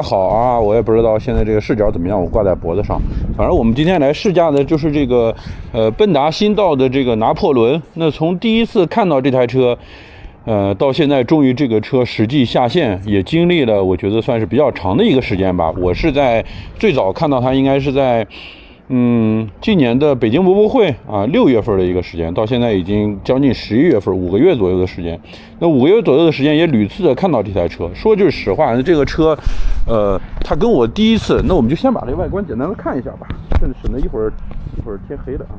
好啊，我也不知道现在这个视角怎么样，我挂在脖子上。反正我们今天来试驾的就是这个奔达新到的这个拿破仑。那从第一次看到这台车，到现在终于这个车实际下线，也经历了我觉得算是比较长的一个时间吧。我是在最早看到它应该是在今年的北京博博会啊6月份的一个时间，到现在已经将近11月份，5个月左右的时间。那5个月左右的时间也屡次的看到这台车。说句实话，这个车，它跟我第一次，那我们就先把这个外观简单的看一下吧，省得一会儿天黑了啊。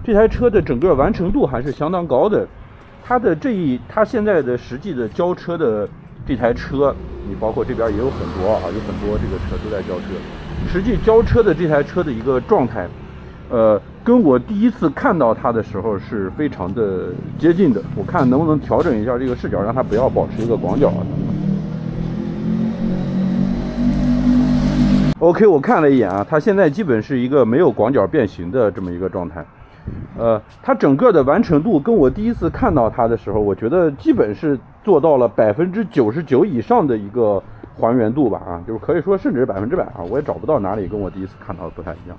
这台车的整个完成度还是相当高的。它现在的实际的交车的这台车，你包括这边也有很多啊，有很多这个车都在交车。实际交车的这台车的一个状态，跟我第一次看到它的时候是非常的接近的。我看能不能调整一下这个视角，让它不要保持一个广角啊。OK， 我看了一眼啊，它现在基本是一个没有广角变形的这么一个状态。它整个的完成度跟我第一次看到它的时候，我觉得基本是做到了99%以上的一个还原度吧啊，就是可以说甚至是100%啊，我也找不到哪里跟我第一次看到的不太一样。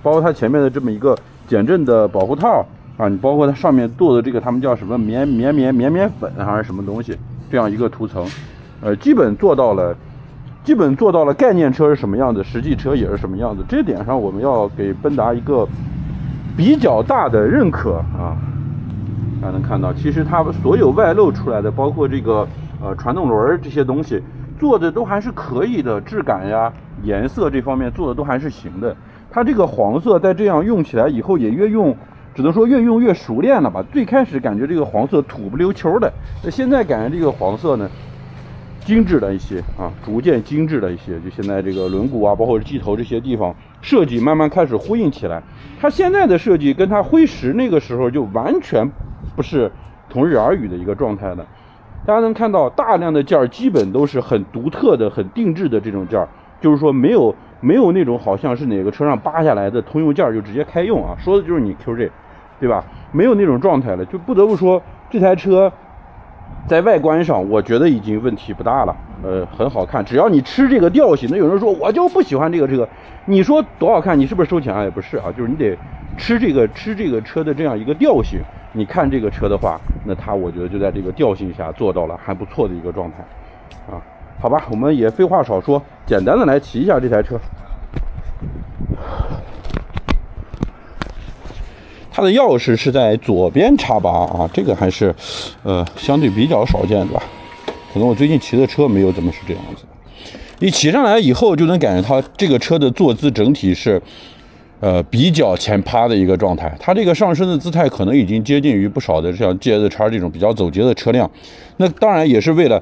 包括它前面的这么一个减震的保护套啊，你包括它上面镀的这个他们叫什么绵粉还是什么东西，这样一个涂层，基本做到了概念车是什么样子，实际车也是什么样子。这点上我们要给奔达一个比较大的认可啊。大家能看到，其实它所有外露出来的，包括这个传动轮这些东西，做的都还是可以的，质感呀、颜色这方面做的都还是行的。它这个黄色在这样用起来以后，也只能说越用越熟练了吧。最开始感觉这个黄色土不溜秋的，那现在感觉这个黄色呢，精致了一些啊，逐渐精致了一些。就现在这个轮毂啊，包括机头这些地方设计慢慢开始呼应起来。它现在的设计跟它辉10那个时候就完全不是同日而语的一个状态了。大家能看到大量的件儿基本都是很独特的、很定制的这种件儿，就是说没有那种好像是哪个车上扒下来的通用件就直接开用啊，说的就是你 QJ， 对吧？没有那种状态了，就不得不说这台车在外观上，我觉得已经问题不大了，很好看。只要你吃这个调性，那有人说我就不喜欢这个车，你说多好看，你是不是收钱啊？也不是啊，就是你得吃这个车的这样一个调性。你看这个车的话，那它我觉得就在这个调性下做到了还不错的一个状态，啊，好吧，我们也废话少说，简单的来骑一下这台车。它的钥匙是在左边插拔啊，这个还是相对比较少见的吧，可能我最近骑的车没有怎么是这样子。一骑上来以后就能感觉它这个车的坐姿整体是比较前趴的一个状态，它这个上身的姿态可能已经接近于不少的像 GS-X 这种比较走捷的车辆。那当然也是为了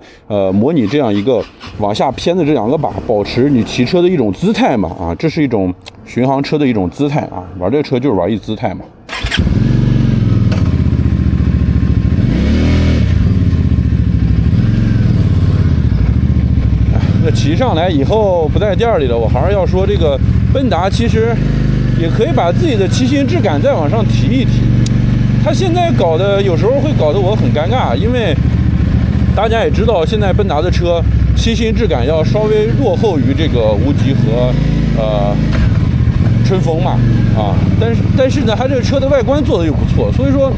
模拟这样一个往下偏的这两个把，保持你骑车的一种姿态嘛啊，这是一种巡航车的一种姿态啊，玩这个车就是玩一姿态嘛。那骑上来以后不在店里了，我还是要说这个奔达其实也可以把自己的骑行质感再往上提一提。他现在搞的有时候会搞得我很尴尬，因为大家也知道现在奔达的车骑行质感要稍微落后于这个无极和春风嘛啊，但是呢，它这个车的外观做的又不错，所以说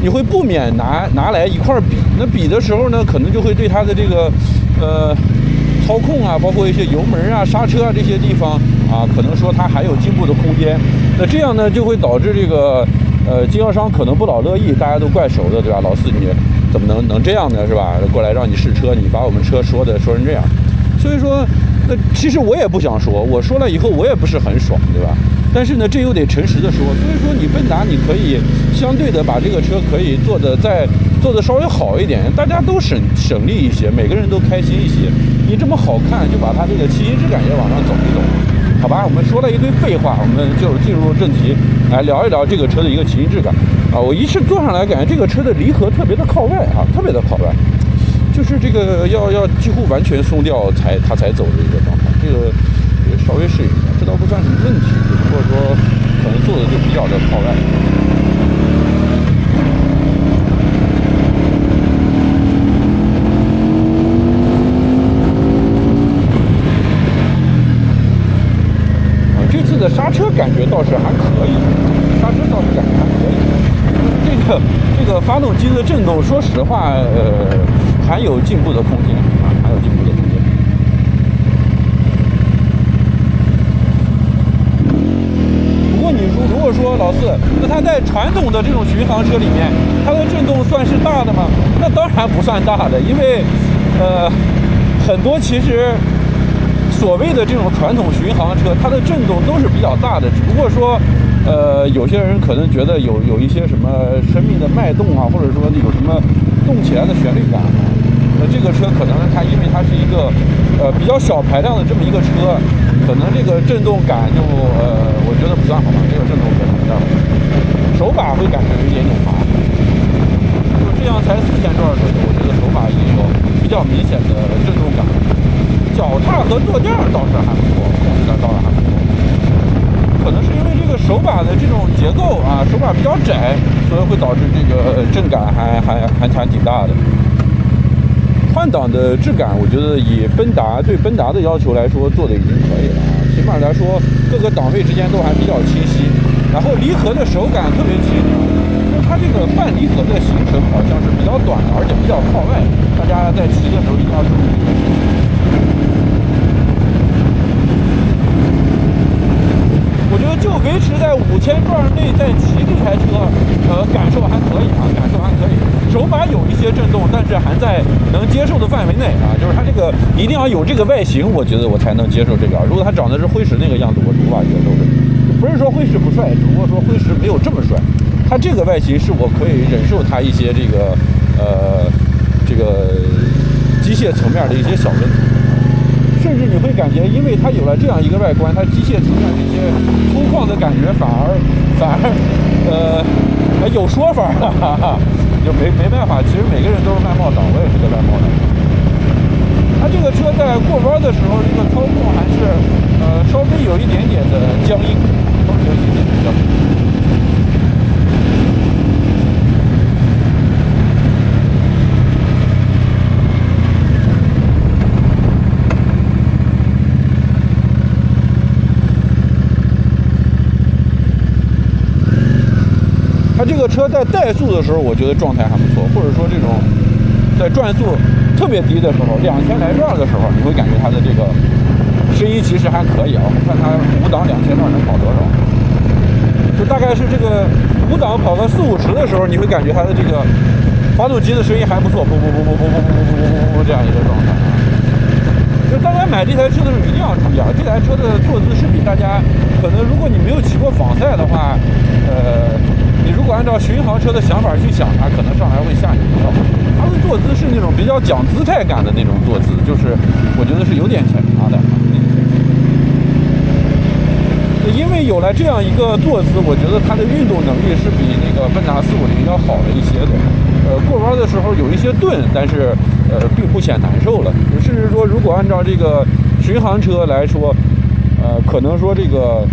你会不免拿来一块比。那比的时候呢，可能就会对它的这个操控啊，包括一些油门啊、刹车啊这些地方啊，可能说它还有进步的空间。那这样呢，就会导致这个经销商可能不老乐意，大家都怪熟的，对吧？老四你怎么能这样呢，是吧？过来让你试车，你把我们车说成这样，所以说，其实我也不想说，我说了以后我也不是很爽，对吧？但是呢，这又得诚实的说，所以说你奔达你可以相对的把这个车可以做的稍微好一点，大家都省力一些，每个人都开心一些。你这么好看，就把它这个骑行质感也往上走一走，好吧？我们说了一堆废话，我们就进入正题，来聊一聊这个车的一个骑行质感啊。我一试坐上来，感觉这个车的离合特别的靠外啊，特别的靠外，就是这个要几乎完全松掉它才走的一个状态，这个也稍微适应一下，这倒不算什么问题，只不过说可能做的就比较的靠外。的刹车感觉倒是还可以，刹车倒是感觉还可以。这个发动机的震动，说实话，还有进步的空间啊，还有进步的空间。不过你如果说老四，那它在传统的这种巡航车里面，它的震动算是大的吗？那当然不算大的，因为很多其实所谓的这种传统巡航车，它的震动都是比较大的，只不过说有些人可能觉得有一些什么生命的脉动啊，或者说有什么动起来的旋律感。这个车可能它因为它是一个比较小排量的这么一个车，可能这个震动感就我觉得不算好吧，这个震动可能不算好，手把会感觉有一点点滑。就这样才4000转左右，我觉得手把也有比较明显的震动感。脚踏和坐垫倒是还不错，控制的倒是还不错。可能是因为这个手把的这种结构啊，手把比较窄，所以会导致这个震感还挺大的。换挡的质感，我觉得以对奔达的要求来说，做的已经可以了啊。起码来说，各个档位之间都还比较清晰。然后离合的手感特别轻，就它这个半离合的行程好像是比较短的，而且比较靠外，大家在骑的时候一定要注意这个事情。我觉得就维持在5000转内再骑这台车，感受还可以啊，感受还可以。手把有一些震动，但是还在能接受的范围内啊。就是它这个一定要有这个外形，我觉得我才能接受这个。如果它长得是辉驰那个样子，我是无法接受的。不是说辉驰不帅，只不过说辉驰没有这么帅。它这个外形是我可以忍受它一些这个机械层面的一些小问题。甚至你会感觉，因为它有了这样一个外观，它机械层面这些粗犷的感觉反而有说法了，哈哈，就没办法。其实每个人都是外贸党，我也是个外贸党。它这个车在过弯的时候，这个操控还是稍微有一点点的僵硬，稍微有一点点的僵硬。这个车在怠速的时候，我觉得状态还不错，或者说这种在转速特别低的时候，2000来转的时候，你会感觉它的这个声音其实还可以啊。我们看它5档2000转能跑多少，就大概是这个5档跑到40-50的时候，你会感觉它的这个发动机的声音还不错，啵啵啵啵啵啵啵啵啵啵这样一个状态啊。就大家买这台车的时候一定要注意啊，这台车的坐姿是比大家可能，如果你没有骑过仿赛的话，你如果按照巡航车的想法去想它，可能上来会吓你一跳。它的坐姿是那种比较讲姿态感的那种坐姿，就是我觉得是有点前爬的。因为有了这样一个坐姿，我觉得它的运动能力是比那个奔达450要好了一些的。过弯的时候有一些顿，但是并不显难受了。甚至说，如果按照这个巡航车来说，可能说这个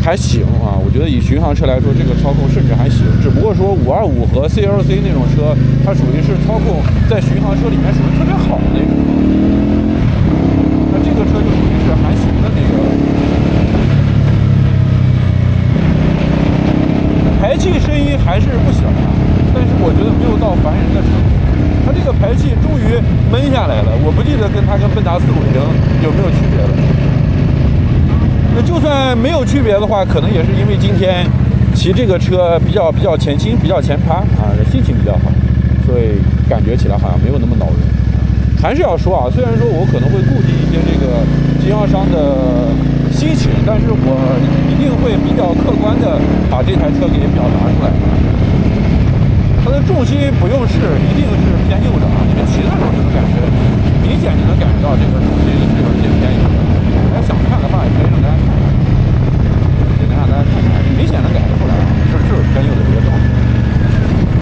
还行啊。我觉得以巡航车来说，这个操控甚至还行。只不过说525和 CLC 那种车，它属于是操控在巡航车里面属于特别好的那种。那这个车就属于是还行的那个。排气声音还是不小啊，但是我觉得没有到烦人的程度。它这个排气终于闷下来了，我不记得它跟奔达450有没有区别了。那就算没有区别的话，可能也是因为今天骑这个车比较前倾，比较前趴啊，心情比较好，所以感觉起来好像没有那么恼人。还是要说啊，虽然说我可能会顾及一些这个经销商的心情，但是我一定会比较客观的把这台车给表达出来。它的重心不用试，一定是偏右的啊，你们骑的时候就能感觉，明显就能感觉到这个重心